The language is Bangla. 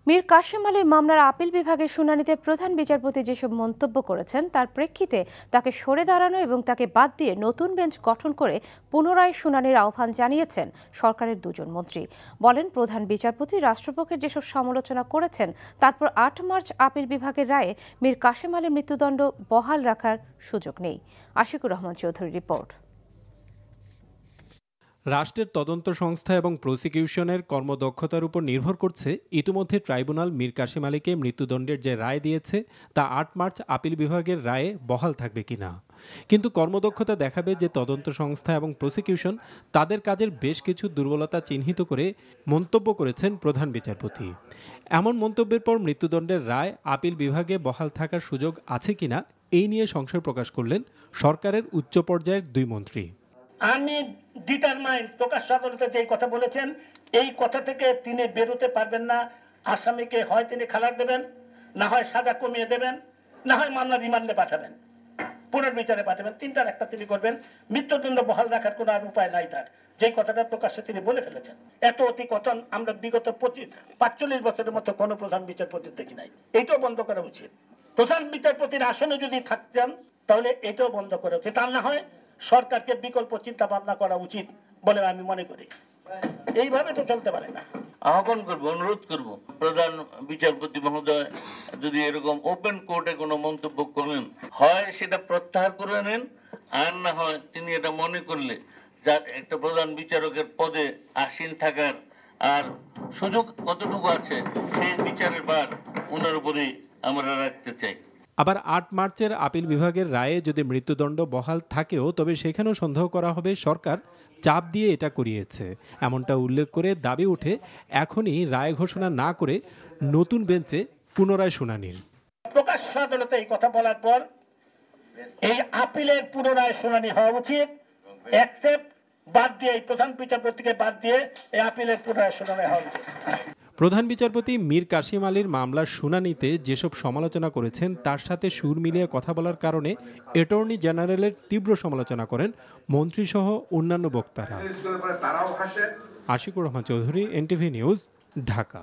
মীর কাশেম আলীর মামলার আপিল বিভাগের শুনানিতে প্রধান বিচারপতি যেসব মন্তব্য করেছেন তার প্রেক্ষিতে তাকে সরে দাঁড়ানো এবং তাকে বাদ দিয়ে নতুন বেঞ্চ গঠন করে পুনরায় শুনানির আহ্বান জানিয়েছেন সরকারের দুজন মন্ত্রী। বলেন, প্রধান বিচারপতি রাষ্ট্রপক্ষের যেসব সমালোচনা করেছেন তারপর ৮ মার্চ আপিল বিভাগের রায়ে মীর কাশেম আলীর মৃত্যুদণ্ড বহাল রাখার সুযোগ নেই। আশিকুর রহমান চৌধুরীর রিপোর্ট। রাষ্ট্রের তদন্ত সংস্থা এবং প্রসিকিউশনের কর্মদক্ষতার উপর নির্ভর করছে ইতিমধ্যে ট্রাইব্যুনাল মীর কাশেম আলীকে মৃত্যুদণ্ডের যে রায় দিয়েছে তা ৮ মার্চ আপিল বিভাগের রায়ে বহাল থাকবে কিনা। কিন্তু কর্মদক্ষতা দেখাবে যে তদন্ত সংস্থা এবং প্রসিকিউশন তাদের কাজের বেশ কিছু দুর্বলতা চিহ্নিত করে মন্তব্য করেছেন প্রধান বিচারপতি। এমন মন্তব্যের পর মৃত্যুদণ্ডের রায় আপিল বিভাগে বহাল থাকার সুযোগ আছে কিনা এই নিয়ে সংশয় প্রকাশ করলেন সরকারের উচ্চ পর্যায়ের দুই মন্ত্রী। আমি ডিটারমাইন্ড প্রকাশ্য আদালতে যে কথা বলেছেন এই কথা থেকে তিনি বেরোতে পারবেন না। আসামিকে হয় তিনি খালাস দেবেন, না হয় সাজা কমিয়ে দেবেন, না হয় মামলা রিমান্ডে পাঠাবেন, পুনর্বিচারে পাঠাবেন। তিনটার একটা তিনি করবেন। মৃত্যুদণ্ড বহাল রাখার কোনো আর উপায় নাই তার, যেই কথাটা প্রকাশ্যে তিনি বলে ফেলেছেন। এত অতি কথন আমরা বিগত 45 বছরের মতো কোনো প্রধান বিচারপতি দেখি নাই। এইটাও বন্ধ করা উচিত। প্রধান বিচারপতির আসনে যদি থাকতেন তাহলে এটাও বন্ধ করা উচিত। তা না হয় সরকারকে বিকল্প চিন্তা ভাবনা করা উচিত বলে আমি মনে করি। এইভাবে তো চলতে পারে না। আহ্বান করব, অনুরোধ করব, প্রধান বিচারপতি মহোদয় যদি এরকম ওপেন কোর্টে কোনো মন্তব্য করেন, হয় সেটা প্রত্যাহার করে নেন, আর না হয় তিনি এটা মনে করলে যার একটা প্রধান বিচারকের পদে আসীন থাকার আর সুযোগ কতটুকু আছে সেই বিচারের ভার ওনার উপরেই আমরা রাখতে চাই। আবার ৮ মার্চের আপিল বিভাগের রায়ে যদি মৃত্যুদণ্ড বহাল থাকেও তবে সেখানেও সন্দেহ করা হবে সরকার চাপ দিয়ে এটা করিয়েছে, এমনটা উল্লেখ করে দাবি ওঠে এখনই রায় ঘোষণা না করে নতুন বেঞ্চে পুনরায় শুনানির। প্রকাশ্য আদালতে এই কথা বলার পর এই আপিলের পুনরায় শুনানি হওয়া উচিত। অ্যাকসেপ্ট বাদ দিয়ে, প্রধান বিচারপতিকে বাদ দিয়ে এই আপিলের পুনরায় শুনানি হওয়া উচিত। প্রধান বিচারপতি মীর কাশেম আলীর মামলার শুনানিতে যেসব সমালোচনা করেছেন তার সাথে সুর মিলিয়ে কথা বলার কারণে অ্যাটর্নি জেনারেলের তীব্র সমালোচনা করেন মন্ত্রীসহ অন্যান্য বক্তারা। Ashikur Rahman Chowdhury, NTV news, Dhaka.